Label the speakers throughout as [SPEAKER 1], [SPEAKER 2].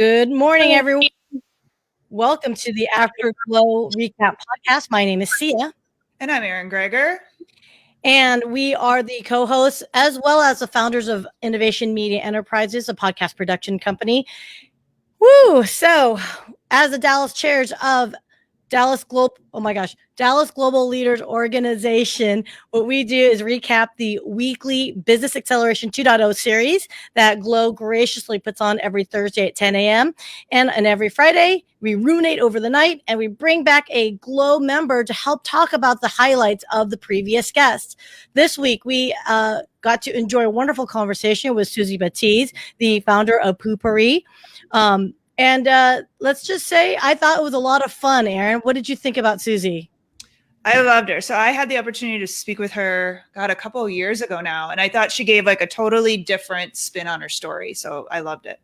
[SPEAKER 1] Good morning, everyone. Welcome to the Afterglow Recap Podcast. My name is Syya.
[SPEAKER 2] And I'm Erin Gregor.
[SPEAKER 1] And we are the co-hosts as well as the founders of Innovation Media Enterprises, a podcast production company. Woo! So, as the Dallas chairs of Dallas Global Leaders Organization. What we do is recap the weekly Business Acceleration 2.0 series that GLO graciously puts on every Thursday at 10 a.m. And every Friday, we ruminate over the night and we bring back a GLO member to help talk about the highlights of the previous guests. This week, we got to enjoy a wonderful conversation with Suzy Batiz, the founder of Poopery. And let's just say I thought it was a lot of fun, Erin. What did you think about Suzy?
[SPEAKER 2] I loved her. So I had the opportunity to speak with her, a couple of years ago now. And I thought she gave like a totally different spin on her story. So I loved it.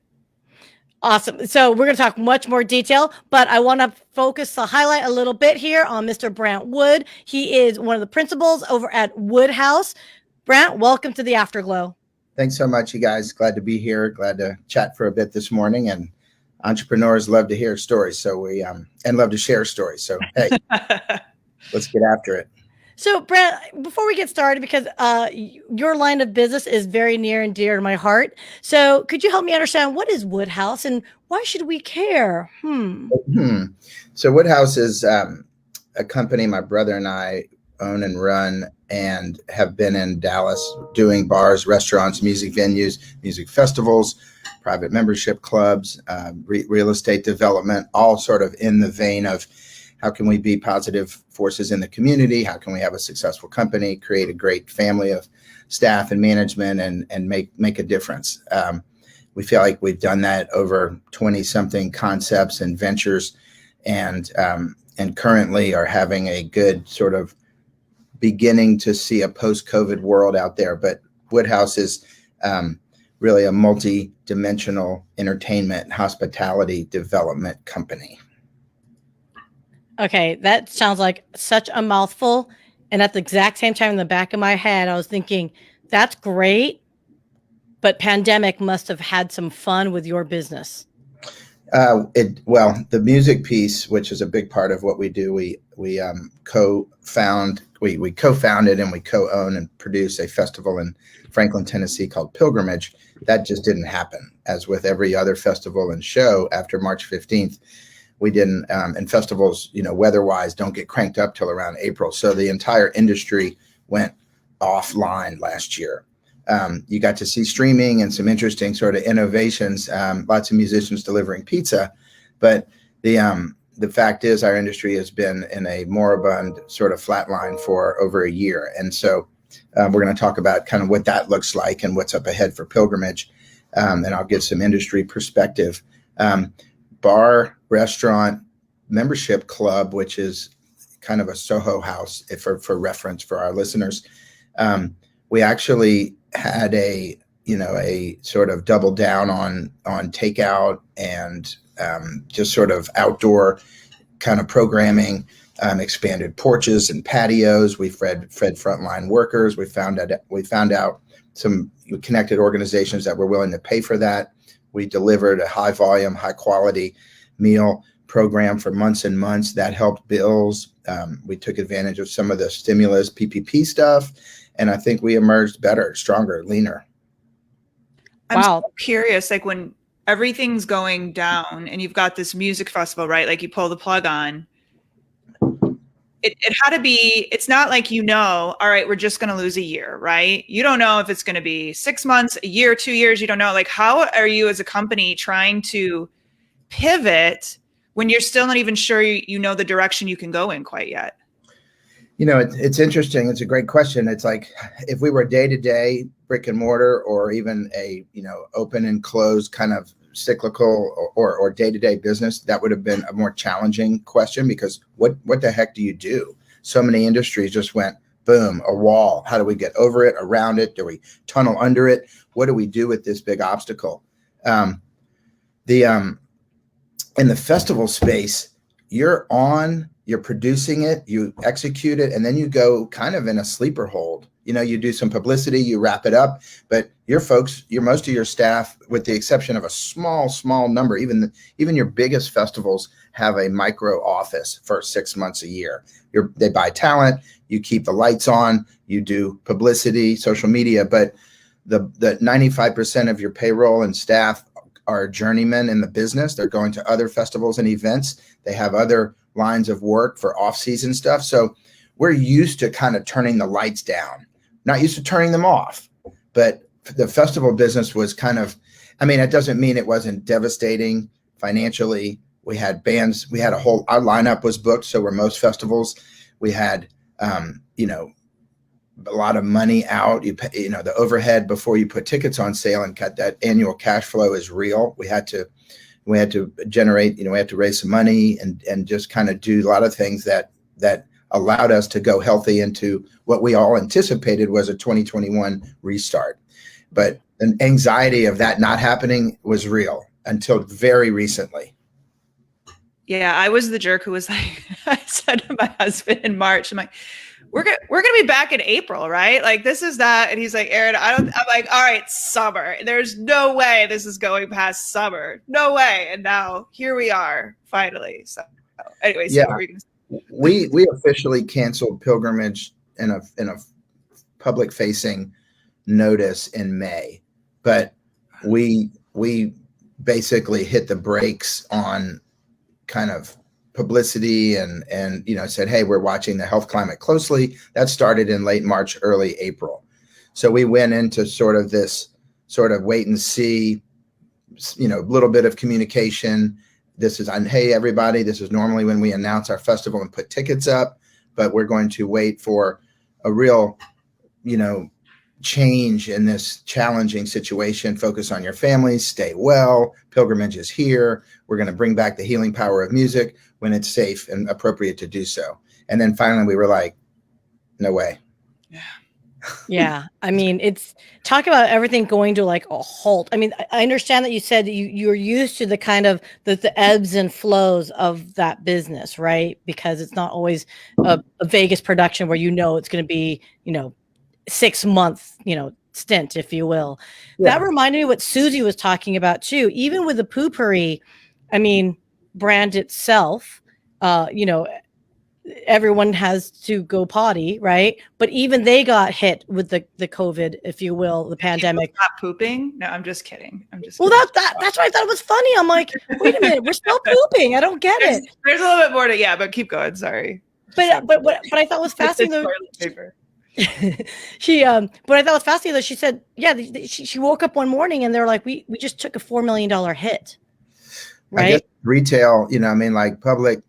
[SPEAKER 1] Awesome. So we're going to talk much more detail, but I want to focus the highlight a little bit here on Mr. Brandt Wood. He is one of the principals over at Wood House. Brandt, welcome to the Afterglow.
[SPEAKER 3] Thanks so much, you guys. Glad to be here. Glad to chat for a bit this morning. And entrepreneurs love to hear stories, so and love to share stories. So hey, let's get after it.
[SPEAKER 1] So Brandt, before we get started, because your line of business is very near and dear to my heart, so could you help me understand what is Wood House and why should we care?
[SPEAKER 3] So Wood House is a company my brother and I own and run, and have been in Dallas doing bars, restaurants, music venues, music festivals, private membership clubs, real estate development, all sort of in the vein of how can we be positive forces in the community? How can we have a successful company, create a great family of staff and management, and make a difference? We feel like we've done that over 20 something concepts and ventures, and currently are having a good sort of beginning to see a post-COVID world out there. But Wood House is really a multi-dimensional entertainment hospitality development company.
[SPEAKER 1] Okay, that sounds like such a mouthful. And at the exact same time in the back of my head, I was thinking, that's great, but pandemic must have had some fun with your business.
[SPEAKER 3] The music piece, which is a big part of what we do, we co-founded and we co-own and produce a festival in Franklin, Tennessee called Pilgrimage. That just didn't happen. As with every other festival and show, after March 15th, we didn't, and festivals, weather-wise, don't get cranked up till around April. So the entire industry went offline last year. You got to see streaming and some interesting sort of innovations, lots of musicians delivering pizza. But the fact is our industry has been in a moribund sort of flatline for over a year. And so we're going to talk about kind of what that looks like and what's up ahead for Pilgrimage. And I'll give some industry perspective. Bar, restaurant, membership club, which is kind of a Soho house for reference for our listeners. We actually had a sort of double down on takeout and just sort of outdoor kind of programming, expanded porches and patios. We fed frontline workers. We found out some connected organizations that were willing to pay for that. We delivered a high volume, high quality meal program for months and months that helped bills. We took advantage of some of the stimulus PPP stuff. And I think we emerged better, stronger, leaner.
[SPEAKER 2] I'm so curious, like when everything's going down and you've got this music festival, right? Like you pull the plug on, it had to be, it's not like, all right, we're just going to lose a year, right? You don't know if it's going to be 6 months, a year, 2 years. You don't know. Like, how are you as a company trying to pivot when you're still not even sure you know the direction you can go in quite yet?
[SPEAKER 3] It's interesting. It's a great question. It's like if we were day-to-day brick and mortar, or even a, open and closed kind of cyclical or day-to-day business, that would have been a more challenging question, because what the heck do you do? So many industries just went boom, a wall. How do we get over it, around it? Do we tunnel under it? What do we do with this big obstacle? In the festival space, you're producing it, you execute it, and then you go kind of in a sleeper hold. You know, you do some publicity, you wrap it up, but your folks, most of your staff, with the exception of a small number, even your biggest festivals have a micro office for 6 months a year. They buy talent, you keep the lights on, you do publicity, social media, but the 95% of your payroll and staff are journeymen in the business. They're going to other festivals and events. They have other lines of work for off-season stuff. So we're used to kind of turning the lights down, not used to turning them off. But the festival business was kind of, I mean, it doesn't mean it wasn't devastating financially. We had bands, our lineup was booked. So were most festivals. We had, you know, a lot of money out. You pay, you know, the overhead before you put tickets on sale and cut that annual cash flow is real. We had to generate, you know, we had to raise some money and just kind of do a lot of things that allowed us to go healthy into what we all anticipated was a 2021 restart. But an anxiety of that not happening was real until very recently.
[SPEAKER 2] Yeah, I was the jerk who was like, I said to my husband in March, I'm like, we're gonna be back in April, right? Like this is that, and he's like, Erin, I'm like, all right, summer. There's no way this is going past summer, no way. And now here we are, finally. So, anyway, so
[SPEAKER 3] yeah,
[SPEAKER 2] what were you gonna say?
[SPEAKER 3] We officially canceled pilgrimage in a public facing notice in May, but we basically hit the brakes on kind of publicity and you know, said, hey, we're watching the health climate closely. That started in late March, early April. So we went into sort of this sort of wait and see, you know, little bit of communication. This is, hey, everybody, this is normally when we announce our festival and put tickets up, but we're going to wait for a real, you know, change in this challenging situation. Focus on your families, stay well. Pilgrimage is here. We're going to bring back the healing power of music when it's safe and appropriate to do so. And then finally we were like, no way.
[SPEAKER 1] Yeah. I mean, it's talk about everything going to like a halt. I mean, I understand that you said that you're used to the kind of the ebbs and flows of that business, right? Because it's not always a Vegas production where, you know, it's going to be, you know, 6 month, you know, stint, if you will. Yeah. That reminded me what Suzy was talking about too. Even with the poopery, I mean, brand itself, you know, everyone has to go potty, right? But even they got hit with the COVID, if you will, the pandemic.
[SPEAKER 2] Not pooping? No, I'm just kidding.
[SPEAKER 1] That's why I thought it was funny. I'm like, wait a minute, we're still pooping. I don't get it.
[SPEAKER 2] There's a little bit more to, yeah, but keep going. Sorry.
[SPEAKER 1] But what I thought was fascinating though. But I thought was fascinating though. She said, yeah, she woke up one morning and they're like, we just took a $4 million hit, right?
[SPEAKER 3] I guess retail, you know, I mean, like public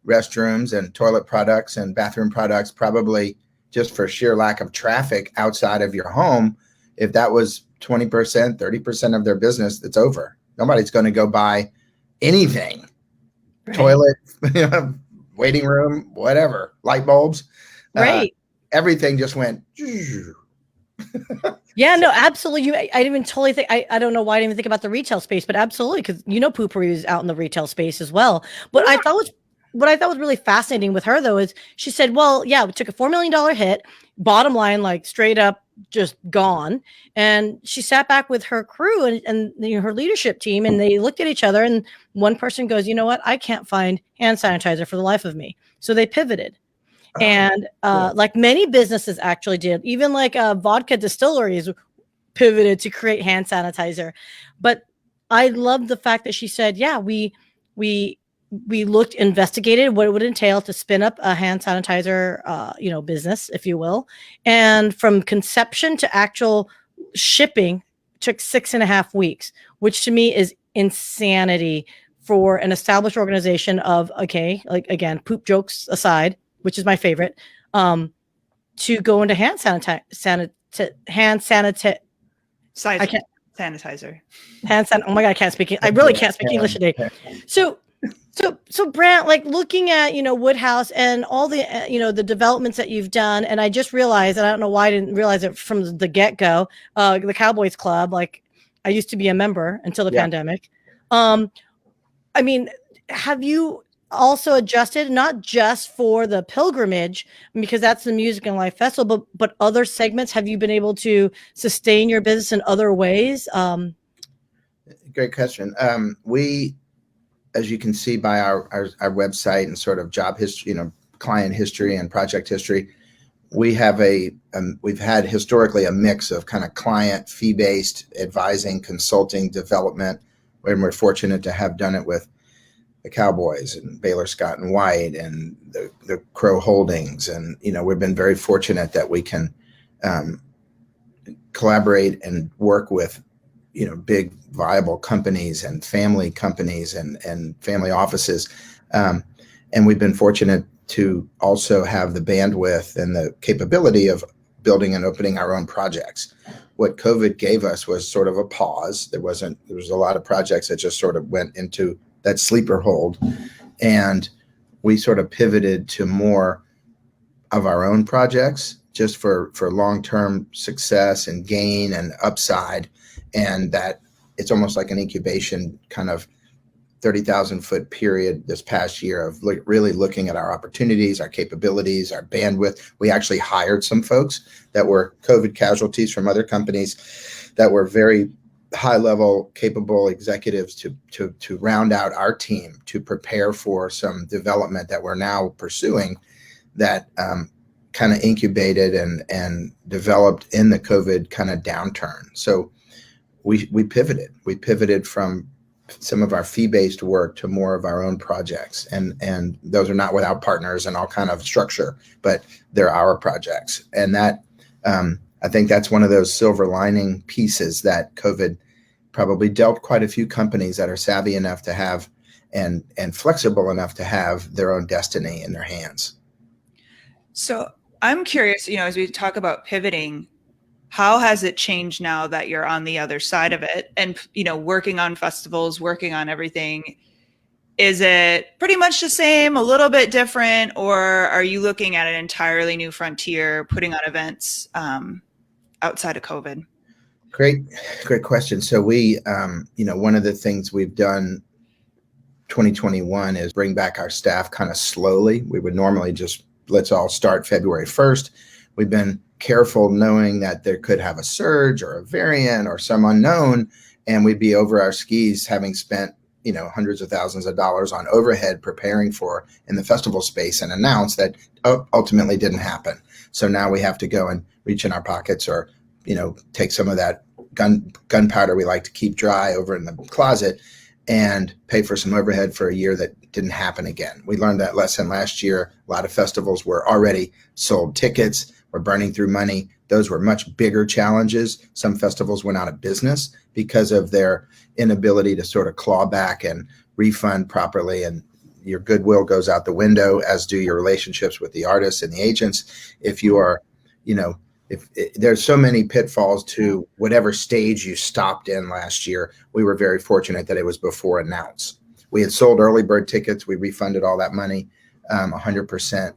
[SPEAKER 3] restrooms and toilet products and bathroom products, probably just for sheer lack of traffic outside of your home. If that was 20%, 30% of their business, it's over. Nobody's going to go buy anything, right. Toilet, waiting room, whatever, light bulbs,
[SPEAKER 1] right?
[SPEAKER 3] Everything just went.
[SPEAKER 1] Yeah, no, absolutely. I didn't even totally think. I don't know why I didn't even think about the retail space, but absolutely, because you know, poopery is out in the retail space as well. But yeah. What I thought was really fascinating with her though is she said, well, yeah, we took a $4 million hit, bottom line, like straight up just gone. And she sat back with her crew and you know, her leadership team, and they looked at each other, and one person goes, you know what? I can't find hand sanitizer for the life of me. So they pivoted. And like many businesses actually did, even like vodka distilleries pivoted to create hand sanitizer. But I love the fact that she said, yeah, we investigated what it would entail to spin up a hand sanitizer, you know, business, if you will. And from conception to actual shipping took 6.5 weeks, which to me is insanity for an established organization of, okay, like again, poop jokes aside, which is my favorite, to go into hand sanitizer. Oh my God, I can't speak. I really can't speak English today. So Brandt, like looking at, you know, Woodhouse and all the, you know, the developments that you've done. And I just realized, and I don't know why I didn't realize it from the get-go, the Cowboys Club, like I used to be a member until the pandemic. I mean, have you, also adjusted, not just for the pilgrimage, because that's the music and life festival, but other segments? Have you been able to sustain your business in other ways?
[SPEAKER 3] Great question. We, as you can see by our website and sort of job history, client history and project history, we have we've had historically a mix of kind of client fee-based advising, consulting, development, and we're fortunate to have done it with the Cowboys and Baylor Scott and White and the Crow Holdings. And, we've been very fortunate that we can collaborate and work with, big viable companies and family companies and family offices. And we've been fortunate to also have the bandwidth and the capability of building and opening our own projects. What COVID gave us was sort of a pause. There was a lot of projects that just sort of went into that sleeper hold. And we sort of pivoted to more of our own projects just for long-term success and gain and upside. And that it's almost like an incubation kind of 30,000 foot period this past year of really looking at our opportunities, our capabilities, our bandwidth. We actually hired some folks that were COVID casualties from other companies that were very high level capable executives to round out our team to prepare for some development that we're now pursuing that kind of incubated and developed in the COVID kind of downturn. So we pivoted from some of our fee-based work to more of our own projects, and those are not without partners and all kind of structure, but they're our projects. And that I think that's one of those silver lining pieces that COVID probably dealt quite a few companies that are savvy enough to have and flexible enough to have their own destiny in their hands.
[SPEAKER 2] So I'm curious, as we talk about pivoting, how has it changed now that you're on the other side of it and, working on festivals, working on everything? Is it pretty much the same, a little bit different, or are you looking at an entirely new frontier, putting on events outside of COVID?
[SPEAKER 3] Great question. So we, one of the things we've done 2021 is bring back our staff kind of slowly. We would normally just let's all start February 1st. We've been careful knowing that there could have a surge or a variant or some unknown, and we'd be over our skis having spent, hundreds of thousands of dollars on overhead preparing for in the festival space and announce that ultimately didn't happen. So now we have to go and reach in our pockets or, take some of that gunpowder we like to keep dry over in the closet and pay for some overhead for a year that didn't happen again. We learned that lesson last year. A lot of festivals were already sold tickets, were burning through money. Those were much bigger challenges. Some festivals went out of business because of their inability to sort of claw back and refund properly. And your goodwill goes out the window, as do your relationships with the artists and the agents. If you are, if there's so many pitfalls to whatever stage you stopped in last year, we were very fortunate that it was before announce. We had sold early bird tickets. We refunded all that money, 100%.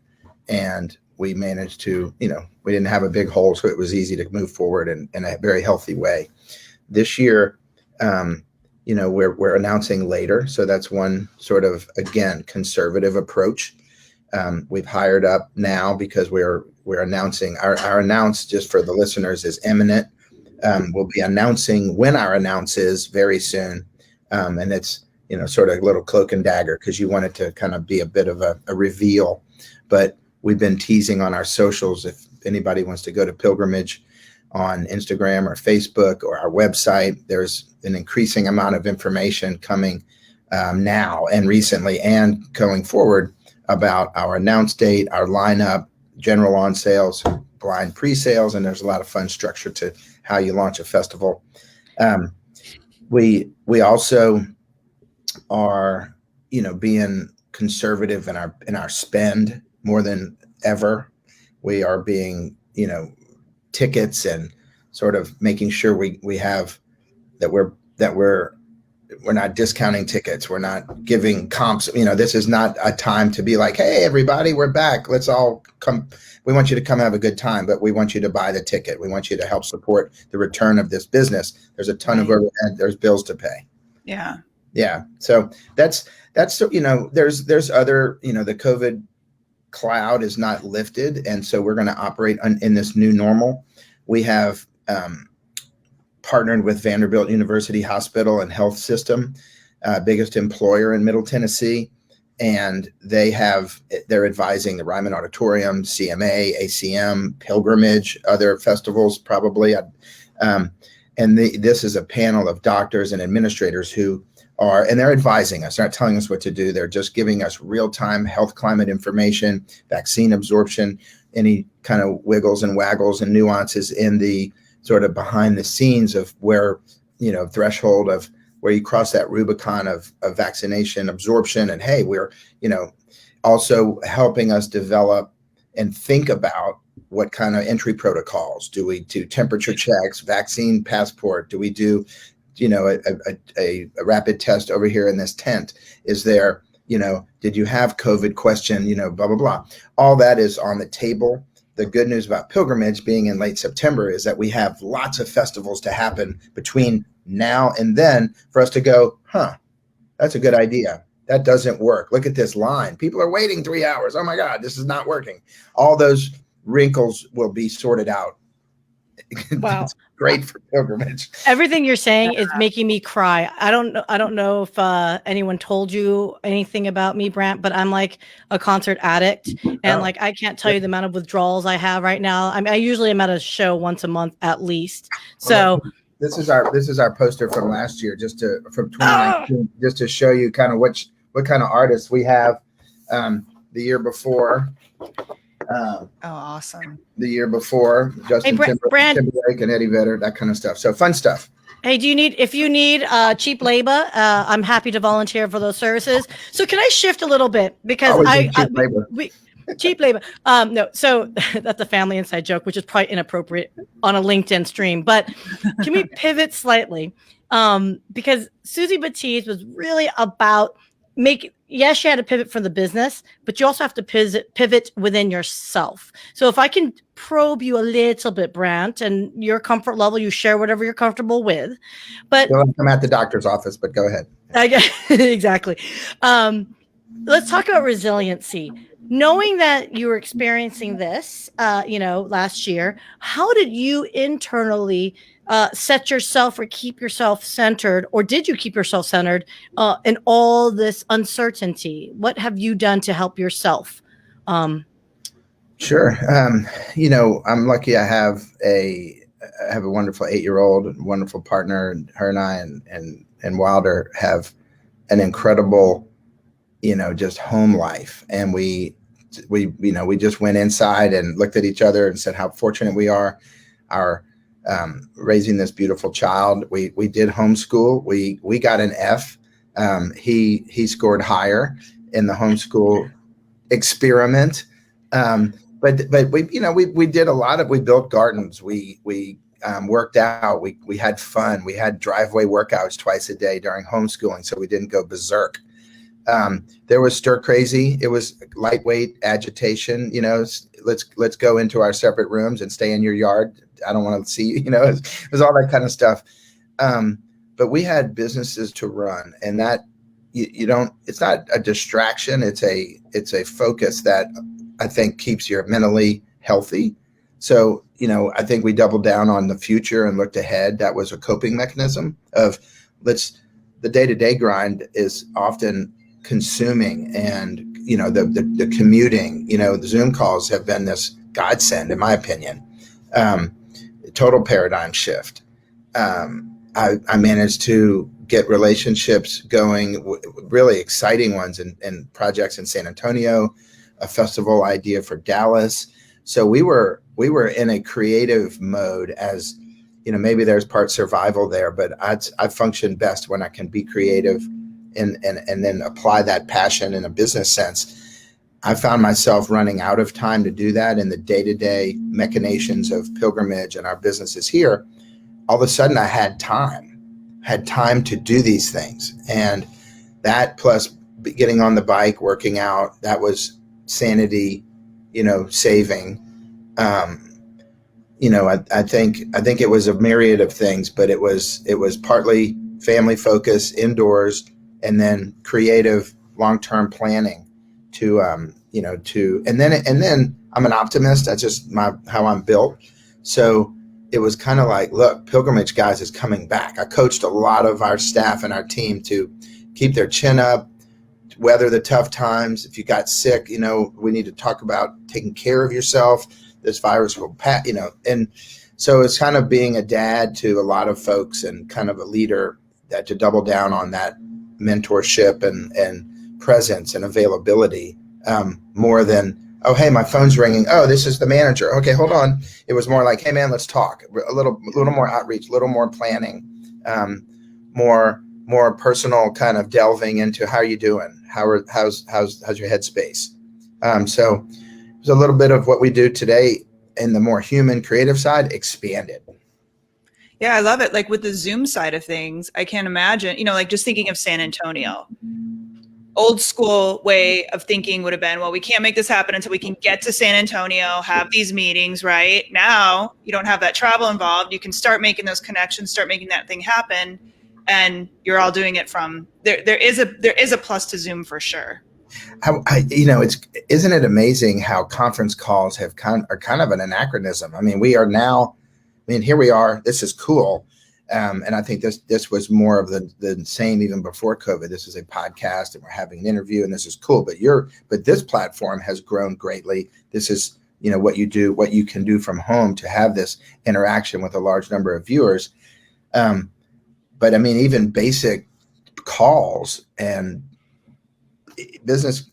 [SPEAKER 3] And we managed to, we didn't have a big hole, so it was easy to move forward in a very healthy way. This year, we're announcing later. So that's one sort of, again, conservative approach. We've hired up now because we're announcing our announce, just for the listeners, is imminent. We'll be announcing when our announce is very soon. And it's, sort of a little cloak and dagger because you want it to kind of be a bit of a reveal. But we've been teasing on our socials. If anybody wants to go to Pilgrimage on Instagram or Facebook or our website, there's an increasing amount of information coming now and recently and going forward about our announce date, our lineup, general on sales, blind pre-sales, and there's a lot of fun structure to how you launch a festival. We also are, being conservative in our spend more than ever. We are being, tickets and sort of making sure we have that we're not discounting tickets. We're not giving comps. This is not a time to be like, hey, everybody, we're back. Let's all come. We want you to come have a good time, but we want you to buy the ticket. We want you to help support the return of this business. There's a ton of overhead. There's bills to pay.
[SPEAKER 2] Yeah.
[SPEAKER 3] Yeah. So that's, there's other, the COVID cloud is not lifted. And so we're going to operate in this new normal. We have partnered with Vanderbilt University Hospital and Health System, biggest employer in Middle Tennessee. And they're advising the Ryman Auditorium, CMA, ACM, Pilgrimage, other festivals probably. This is a panel of doctors and administrators and they're advising us. They're not telling us what to do. They're just giving us real-time health climate information, vaccine absorption, any kind of wiggles and waggles and nuances in the sort of behind the scenes of where, threshold of where you cross that Rubicon of vaccination absorption. And hey, we're, also helping us develop and think about what kind of entry protocols. Do we do temperature checks, vaccine passport? Do we do, a rapid test over here in this tent? Is there, did you have COVID question, blah, blah, blah. All that is on the table. The good news about Pilgrimage being in late September is that we have lots of festivals to happen between now and then for us to go, that's a good idea. That doesn't work. Look at this line. People are waiting 3 hours. Oh my God, this is not working. All those wrinkles will be sorted out.
[SPEAKER 1] Wow.
[SPEAKER 3] It's great for Pilgrimage.
[SPEAKER 1] Everything you're saying is making me cry. I don't know if anyone told you anything about me, Brandt, but I'm like a concert addict, and like I can't tell you the amount of withdrawals I have right now. I mean, I usually am at a show once a month at least. So
[SPEAKER 3] this is our poster from last year, from 2019, just to show you kind of what kind of artists we have. The year before.
[SPEAKER 2] Awesome.
[SPEAKER 3] The year before, Justin Timberlake and Eddie Vedder, that kind of stuff. So fun stuff.
[SPEAKER 1] Hey, if you need cheap labor, I'm happy to volunteer for those services. So can I shift a little bit because cheap labor. No, so that's a family inside joke, which is probably inappropriate on a LinkedIn stream. But can we pivot slightly? Because Suzy Batiz was really about yes, you had to pivot from the business, but you also have to pivot within yourself. So if I can probe you a little bit, Brandt, and your comfort level, you share whatever you're comfortable with. But
[SPEAKER 3] I'm at the doctor's office, but go ahead.
[SPEAKER 1] Exactly. Let's talk about resiliency. Knowing that you were experiencing this, last year, how did you internally set yourself or keep yourself centered, or did you keep yourself centered in all this uncertainty? What have you done to help yourself?
[SPEAKER 3] Sure. I'm lucky. I have a wonderful 8-year-old, wonderful partner, and her and I and Wilder have an incredible, just home life. And we just went inside and looked at each other and said how fortunate we are. Raising this beautiful child. We did homeschool. We got an F. He scored higher in the homeschool experiment. But we did a lot of, we built gardens. We worked out. We had fun. We had driveway workouts twice a day during homeschooling, so we didn't go berserk. There was stir crazy. It was lightweight agitation. Let's go into our separate rooms and stay in your yard. I don't want to see you. It was all that kind of stuff. But we had businesses to run, and that it's not a distraction. It's a focus that I think keeps you mentally healthy. So, I think we doubled down on the future and looked ahead. That was a coping mechanism of the day-to-day grind is often consuming, and, the commuting, the Zoom calls have been this godsend, in my opinion. Total paradigm shift. I managed to get relationships going, really exciting ones in projects in San Antonio, a festival idea for Dallas. So we were in a creative mode, as maybe there's part survival there, but I function best when I can be creative and then apply that passion in a business sense. I found myself running out of time to do that in the day-to-day machinations of Pilgrimage and our businesses here. All of a sudden I had time to do these things. And that plus getting on the bike, working out, that was sanity, saving. I think it was a myriad of things, but it was partly family focus, indoors, and then creative long-term planning to and then I'm an optimist. That's just how I'm built. So it was kind of like, look, Pilgrimage Guys is coming back. I coached a lot of our staff and our team to keep their chin up, weather the tough times. If you got sick, we need to talk about taking care of yourself. This virus will pass, and so it's kind of being a dad to a lot of folks and kind of a leader to double down on that mentorship and presence and availability, more than, oh, hey, my phone's ringing. Oh, this is the manager. Okay, hold on. It was more like, hey, man, let's talk. A little more outreach, a little more planning, more personal kind of delving into how are you doing? How's your headspace? So it's a little bit of what we do today in the more human creative side expanded.
[SPEAKER 2] Yeah, I love it. Like with the Zoom side of things, I can't imagine, like just thinking of San Antonio. Old school way of thinking would have been, well, we can't make this happen until we can get to San Antonio, have these meetings, right? Now you don't have that travel involved. You can start making those connections, start making that thing happen. And you're all doing it from there. There is a plus to Zoom for sure.
[SPEAKER 3] Isn't it amazing how conference calls are kind of an anachronism? I mean, here we are. This is cool. And I think this was more of the same even before COVID. This is a podcast and we're having an interview and this is cool. But this platform has grown greatly. This is, what you can do from home to have this interaction with a large number of viewers. But I mean, even basic calls and business,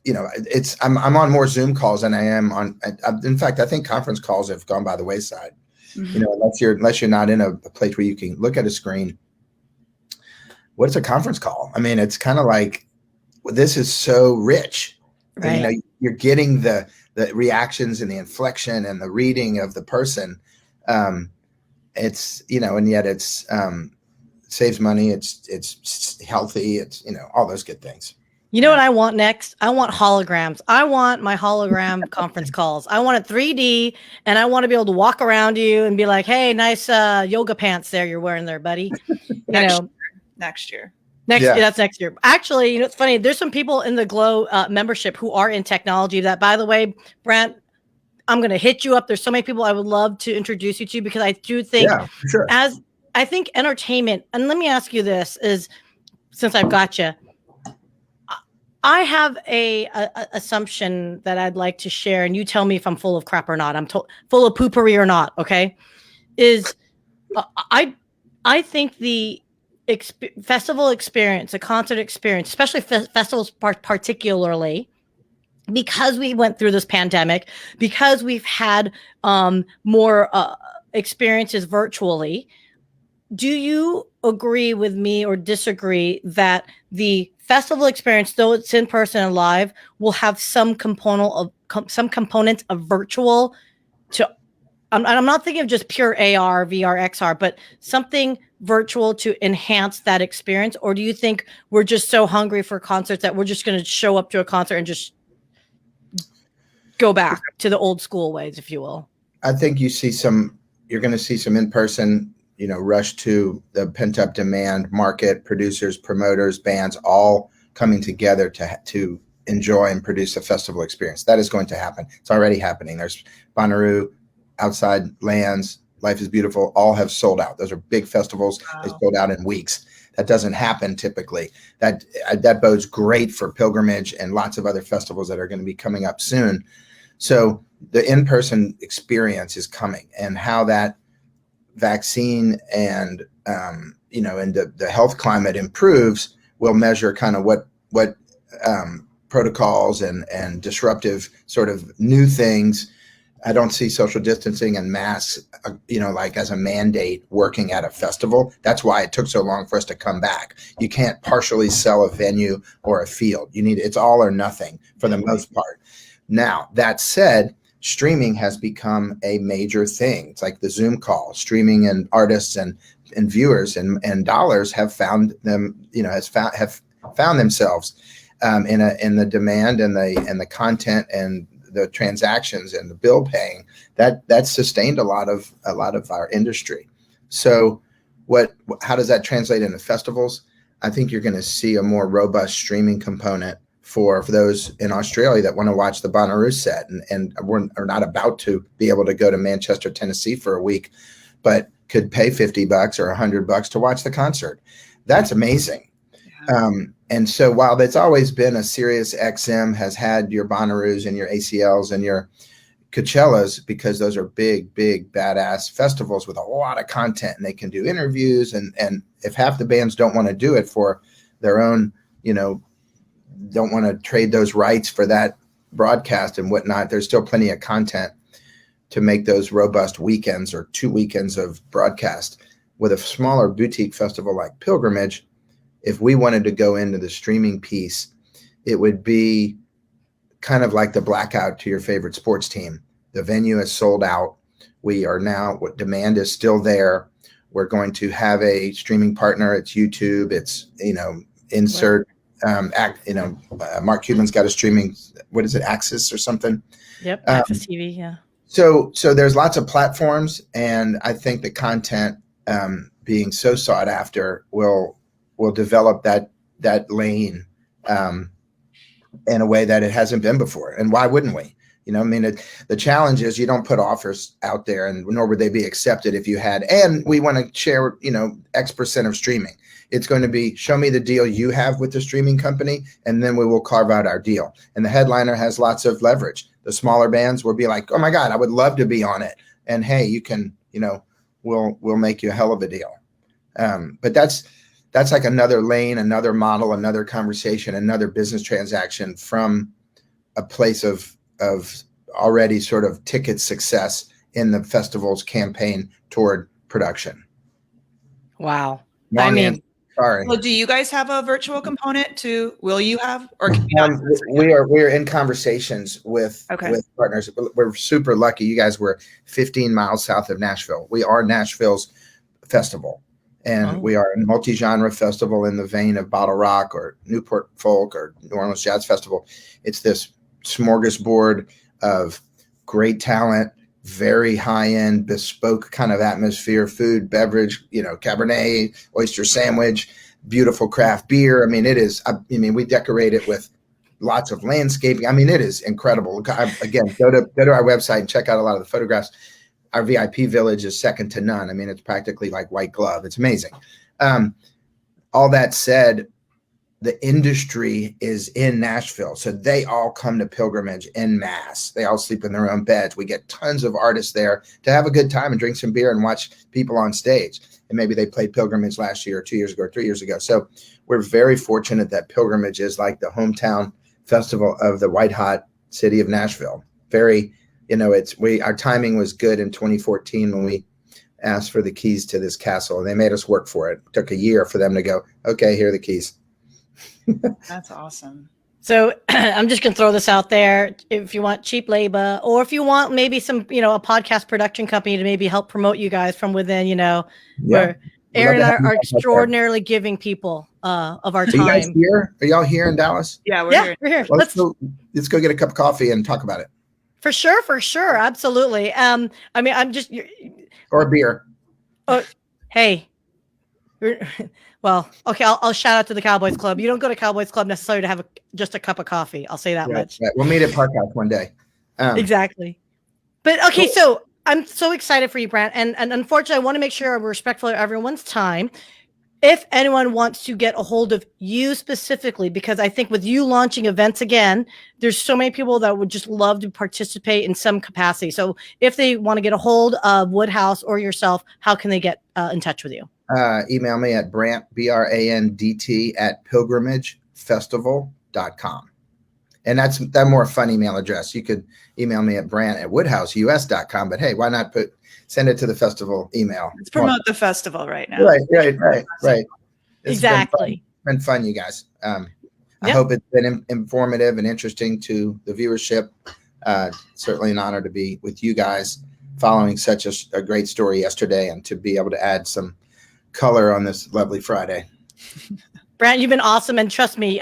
[SPEAKER 3] I'm on more Zoom calls than I am on. In fact, I think conference calls have gone by the wayside. Mm-hmm. Unless you're not in a place where you can look at a screen. What's a conference call? I mean, it's kind of like, this is so rich.
[SPEAKER 1] Right.
[SPEAKER 3] You're getting the reactions and the inflection and the reading of the person. It's and yet it's saves money. It's healthy. It's all those good things.
[SPEAKER 1] You know what I want next? I want holograms. I want my hologram conference calls. I want it 3D, and I want to be able to walk around you and be like, "Hey, nice yoga pants there you're wearing there, buddy."
[SPEAKER 2] Next year.
[SPEAKER 1] That's next year. Actually, it's funny. There's some people in the GLO membership who are in technology. That, by the way, Brandt, I'm going to hit you up. There's so many people I would love to introduce you to, because I do think,
[SPEAKER 3] sure.
[SPEAKER 1] as I think entertainment. And let me ask you this: since I've got you. I have a assumption that I'd like to share, and you tell me if I'm full of crap or not. I'm full of poopery or not. Okay, I think the festival experience, the concert experience, especially festivals particularly, because we went through this pandemic, because we've had more experiences virtually. Do you agree with me or disagree that the festival experience, though it's in person and live, will have some components of virtual? I'm not thinking of just pure AR, VR, XR, but something virtual to enhance that experience? Or do you think we're just so hungry for concerts that we're just going to show up to a concert and just go back to the old school ways, if you will?
[SPEAKER 3] I think you're going to see some in-person, rush to the pent-up demand market, producers, promoters, bands, all coming together to enjoy and produce a festival experience. That is going to happen. It's already happening. There's Bonnaroo, Outside Lands, Life is Beautiful, all have sold out. Those are big festivals. Wow. They sold out in weeks. That doesn't happen typically. That bodes great for Pilgrimage and lots of other festivals that are going to be coming up soon. So the in-person experience is coming, and how that vaccine and and the health climate improves will measure kind of what protocols and disruptive sort of new things. I don't see social distancing and masks, like as a mandate working at a festival. That's why it took so long for us to come back. You can't partially sell a venue or a field. It's all or nothing for the most part. Now, that said, streaming has become a major thing. It's like the Zoom call. Streaming and artists and viewers and dollars have found them, have found themselves in the demand and the content and the transactions and the bill paying. That's sustained a lot of our industry. So how does that translate into festivals? I think you're going to see a more robust streaming component for those in Australia that want to watch the Bonnaroo set, and are not about to be able to go to Manchester, Tennessee for a week, but could pay $50 or $100 to watch the concert. That's amazing. Yeah. And so while that's always been a Sirius XM has had your Bonnaroos and your ACLs and your Coachellas, because those are big, badass festivals with a lot of content, and they can do interviews. And if half the bands don't want to do it for their own, don't want to trade those rights for that broadcast and whatnot, there's still plenty of content to make those robust weekends or 2 weekends of broadcast. With a smaller boutique festival like Pilgrimage, if we wanted to go into the streaming piece, it would be kind of like the blackout to your favorite sports team. The venue is sold out. We are now, what demand is still there. We're going to have a streaming partner. It's YouTube. It's, insert, Mark Cuban's got a streaming, what is it? Axis or something.
[SPEAKER 1] Yep. Axis TV. Yeah.
[SPEAKER 3] So there's lots of platforms, and I think the content being so sought after will develop that lane in a way that it hasn't been before. And why wouldn't we? The challenge is you don't put offers out there, and nor would they be accepted if you had, and we want to share, X% of streaming. It's going to be, show me the deal you have with the streaming company, and then we will carve out our deal. And the headliner has lots of leverage. The smaller bands will be like, oh my God, I would love to be on it. And hey, you can, we'll make you a hell of a deal. But that's like another lane, another model, another conversation, another business transaction from a place of already sort of ticket success in the festival's campaign toward production.
[SPEAKER 1] Wow.
[SPEAKER 3] Sorry.
[SPEAKER 2] Well, do you guys have a virtual component too? Will you have, or can
[SPEAKER 3] we're in conversations with partners. We're super lucky. You guys were 15 miles south of Nashville. We are Nashville's festival. And we are a multi-genre festival in the vein of Bottle Rock or Newport Folk or New Orleans Jazz Festival. It's this smorgasbord of great talent, very high-end, bespoke kind of atmosphere, food, beverage, Cabernet, oyster sandwich, beautiful craft beer. It is, we decorate it with lots of landscaping. It is incredible. Again, go to our website and check out a lot of the photographs. Our VIP village is second to none. It's practically like white glove. It's amazing. All that said, the industry is in Nashville. So they all come to Pilgrimage en masse. They all sleep in their own beds. We get tons of artists there to have a good time and drink some beer and watch people on stage. And maybe they played Pilgrimage last year or 2 years ago or 3 years ago. So we're very fortunate that Pilgrimage is like the hometown festival of the white hot city of Nashville. Very, our timing was good in 2014 when we asked for the keys to this castle, and they made us work for it. It took a year for them to go, okay, here are the keys.
[SPEAKER 2] That's awesome.
[SPEAKER 1] So I'm just going to throw this out there. If you want cheap labor, or if you want maybe some, a podcast production company to maybe help promote you guys from within, where Erin and I are extraordinarily giving people of our time.
[SPEAKER 3] Are you guys here? Are y'all here in Dallas?
[SPEAKER 2] Yeah, we're here.
[SPEAKER 3] Well, let's go get a cup of coffee and talk about it.
[SPEAKER 1] For sure. Absolutely. I'm just.
[SPEAKER 3] Or a beer.
[SPEAKER 1] Oh, hey. Well, okay, I'll shout out to the Cowboys Club. You don't go to Cowboys Club necessarily to have just a cup of coffee. I'll say that much.
[SPEAKER 3] Right. We'll meet at Park House one day.
[SPEAKER 1] Exactly. But okay, so I'm so excited for you, Brandt. And unfortunately, I want to make sure we're respectful of everyone's time. If anyone wants to get a hold of you specifically, because I think with you launching events again, there's so many people that would just love to participate in some capacity. So if they want to get a hold of Woodhouse or yourself, how can they get in touch with you?
[SPEAKER 3] Email me at Brandt, BRANDT @pilgrimagefestival.com. And that's that more fun email address. You could email me at Brandt@woodhouseus.com, but hey, why not send it to the festival email?
[SPEAKER 2] Let's promote the festival right now.
[SPEAKER 3] Right. It's
[SPEAKER 1] exactly.
[SPEAKER 3] Been fun, you guys. I hope it's been informative and interesting to the viewership. Certainly an honor to be with you guys following such a great story yesterday, and to be able to add some color on this lovely Friday.
[SPEAKER 1] Brandt, you've been awesome. And trust me,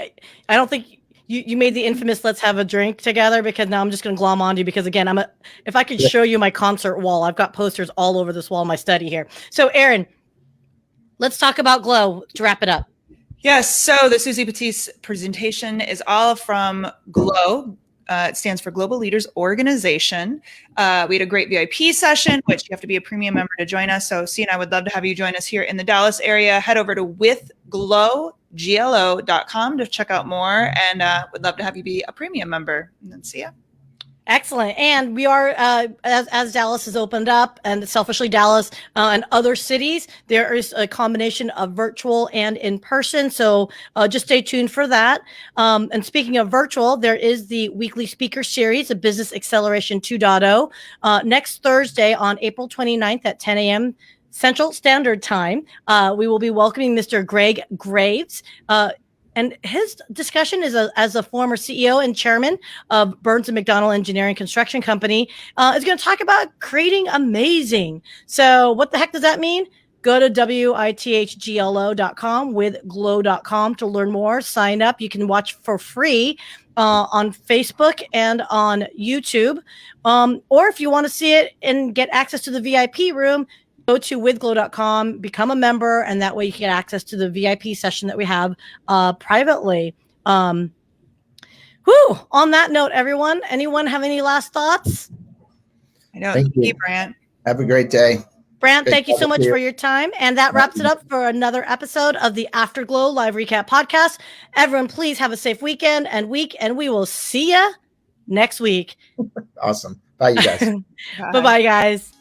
[SPEAKER 1] I don't think you made the infamous let's have a drink together, because now I'm just going to glom onto you, because again, if I could show you my concert wall, I've got posters all over this wall in my study here. So Erin, let's talk about GLO to wrap it up.
[SPEAKER 2] Yes, so the Suzy Batiz presentation is all from GLO. It stands for Global Leaders Organization. We had a great VIP session, which you have to be a premium member to join us. So Syya and I would love to have you join us here in the Dallas area. Head over to withglo.com to check out more, and would love to have you be a premium member. And then Syya.
[SPEAKER 1] Excellent. And we are, as Dallas has opened up, and selfishly Dallas and other cities, there is a combination of virtual and in person. So just stay tuned for that. And speaking of virtual, there is the weekly speaker series, a Business Acceleration 2.0. Next Thursday on April 29th at 10 a.m. Central Standard Time, we will be welcoming Mr. Greg Graves. And his discussion is as a former CEO and chairman of Burns & McDonnell Engineering Construction Company, is going to talk about creating amazing. So what the heck does that mean? Go to withglo.com, withglo.com to learn more. Sign up. You can watch for free on Facebook and on YouTube. Or if you want to see it and get access to the VIP room, go to withglo.com, become a member, and that way you can get access to the VIP session that we have privately. On that note, everyone, anyone have any last thoughts?
[SPEAKER 2] I know. Thank you, Brandt.
[SPEAKER 3] Have a great day.
[SPEAKER 1] Brandt, thank you so much for your time. And that wraps it up for another episode of the Afterglow Live Recap Podcast. Everyone, please have a safe weekend and week, and we will see you next week.
[SPEAKER 3] Awesome. Bye, you guys.
[SPEAKER 1] Bye-bye, guys.